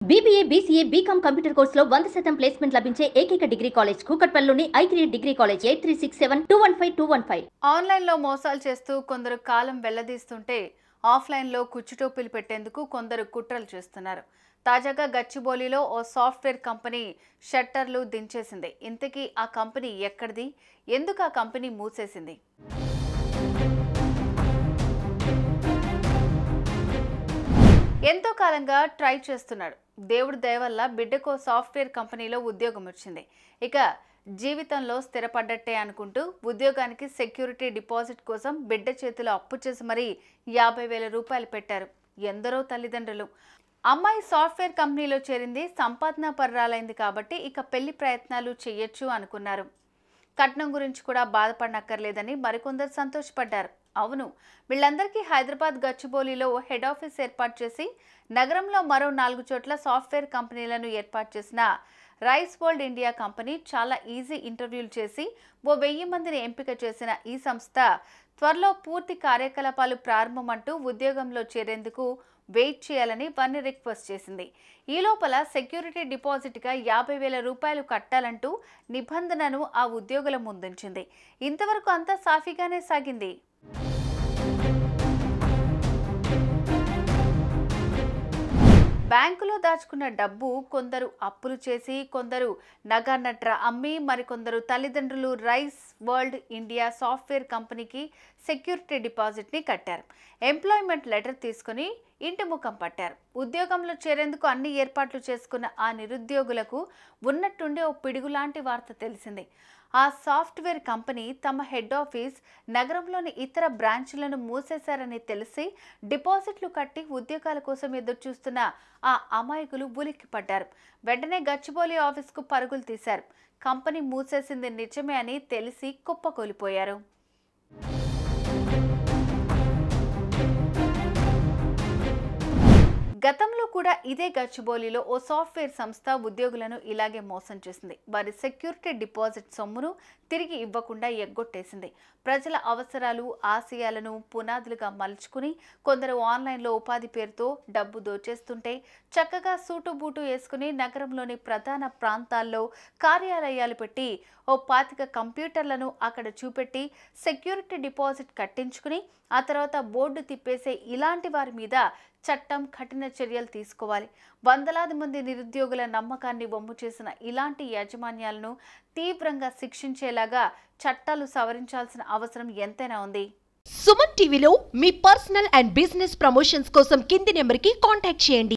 BBA, BCA, BCom computer కోర్సులో 100% placement లభించే ఏకైక డిగ్రీ కాలేజ్ కూకట్పల్లిలోని ఐక్రియేట్ డిగ్రీ కాలేజ్ 8367215215. ఆన్లైన్లో మోసాలు చేస్తూ కొందరు కాలం వెళ్లదీస్తుంటే ఆఫ్లైన్లో కుచ్చుటోపులు పెట్టేందుకు కొందరు కుట్రలు చేస్తున్నారు. తాజాగా గచ్చిబౌలిలో ఓ సాఫ్ట్వేర్ కంపెనీ షట్టర్లు దించేసింది. ఇంతకీ ఆ కంపెనీ ఎక్కడిది, ఎందుకు ఆ కంపెనీ మూసేసింది? ఎంతో కాలంగా ట్రై చేస్తున్నాడు. దేవుడి దయ వల్ల బిడ్డకో సాఫ్ట్వేర్ కంపెనీలో ఉద్యోగం వచ్చింది. ఇక జీవితంలో స్థిరపడ్డట్టే అనుకుంటూ ఉద్యోగానికి సెక్యూరిటీ డిపాజిట్ కోసం బిడ్డ చేతిలో అప్పు చేసి మరీ 50,000 రూపాయలు పెట్టారు ఎందరో తల్లిదండ్రులు. అమ్మాయి సాఫ్ట్వేర్ కంపెనీలో చేరింది, సంపాదన పర్రాలైంది కాబట్టి ఇక పెళ్లి ప్రయత్నాలు చేయొచ్చు అనుకున్నారు. కట్నం గురించి కూడా బాధపడనక్కర్లేదని మరికొందరు సంతోషపడ్డారు. అవును, వీళ్ళందరికీ హైదరాబాద్ గచ్చిబౌలిలో హెడ్ ఆఫీస్ ఏర్పాటు చేసి నగరంలో మరో 4 చోట్ల సాఫ్ట్వేర్ కంపెనీలను ఏర్పాటు చేసిన రైస్ వరల్డ్ ఇండియా కంపెనీ చాలా ఈజీ ఇంటర్వ్యూలు చేసి ఓ 1000 మందిని ఎంపిక చేసిన ఈ సంస్థ త్వరలో పూర్తి కార్యకలాపాలు ప్రారంభమంటూ ఉద్యోగంలో చేరేందుకు వెయిట్ చేయాలని వారిని రిక్వెస్ట్ చేసింది. ఈ లోపల సెక్యూరిటీ డిపాజిట్గా 50,000 రూపాయలు కట్టాలంటూ నిబంధనను ఆ ఉద్యోగుల ముందుంచింది. ఇంతవరకు అంతా సాఫీగానే సాగింది. బ్యాంకులో దాచుకున్న డబ్బు కొందరు అప్పులు చేసి, కొందరు నగనట్ర అమ్మి, మరికొందరు తల్లిదండ్రులు రైస్ వరల్డ్ ఇండియా సాఫ్ట్వేర్ కంపెనీకి సెక్యూరిటీ డిపాజిట్ని కట్టారు. ఎంప్లాయ్మెంట్ లెటర్ తీసుకుని ఇంటి ముఖం పట్టారు. ఉద్యోగంలో చేరేందుకు అన్ని ఏర్పాట్లు చేసుకున్న ఆ నిరుద్యోగులకు ఉన్నట్టుండే ఓ పిడుగులాంటి వార్త తెలిసింది. ఆ సాఫ్ట్వేర్ కంపెనీ తమ హెడ్ ఆఫీస్ నగరంలోని ఇతర బ్రాంచ్లను మూసేశారని తెలిసి డిపాజిట్లు కట్టి ఉద్యోగాల కోసం ఎదురుచూస్తున్న ఆ అమాయకులు ఉలిక్కిపడ్డారు. వెంటనే గచ్చిబౌలి ఆఫీస్కు పరుగులు తీశారు. కంపెనీ మూసేసింది నిజమే అని తెలిసి కుప్పకూలిపోయారు. గతంలో కూడా ఇదే గచ్చిబౌలిలో ఓ సాఫ్ట్వేర్ సంస్థ ఉద్యోగులను ఇలాగే మోసం చేసింది. వారి సెక్యూరిటీ డిపాజిట్ సొమ్మును తిరిగి ఇవ్వకుండా ఎగ్గొట్టేసింది. ప్రజల అవసరాలు, ఆశయాలను పునాదులుగా మలుచుకుని కొందరు ఆన్లైన్లో ఉపాధి పేరుతో డబ్బు దోచేస్తుంటే చక్కగా సూటు బూటు వేసుకుని నగరంలోని ప్రధాన ప్రాంతాల్లో కార్యాలయాలు పెట్టి ఓ 25 కంప్యూటర్లను అక్కడ చూపెట్టి సెక్యూరిటీ డిపాజిట్ కట్టించుకుని ఆ తర్వాత బోర్డు తిప్పేసే ఇలాంటి వారి మీద చట్టం కఠిన చర్యలు తీసుకోవాలి. వందలాది మంది నిరుద్యోగుల నమ్మకాన్ని వమ్ము చేసిన ఇలాంటి యాజమాన్యాలను తీవ్రంగా శిక్షించేలాగా చట్టాలు సవరించాల్సిన అవసరం ఎంతైనా ఉంది. సుమన్ టీవీలో మీ పర్సనల్ అండ్ బిజినెస్ ప్రమోషన్స్ కోసం కింది నెంబర్కి కాంటాక్ట్ చేయండి.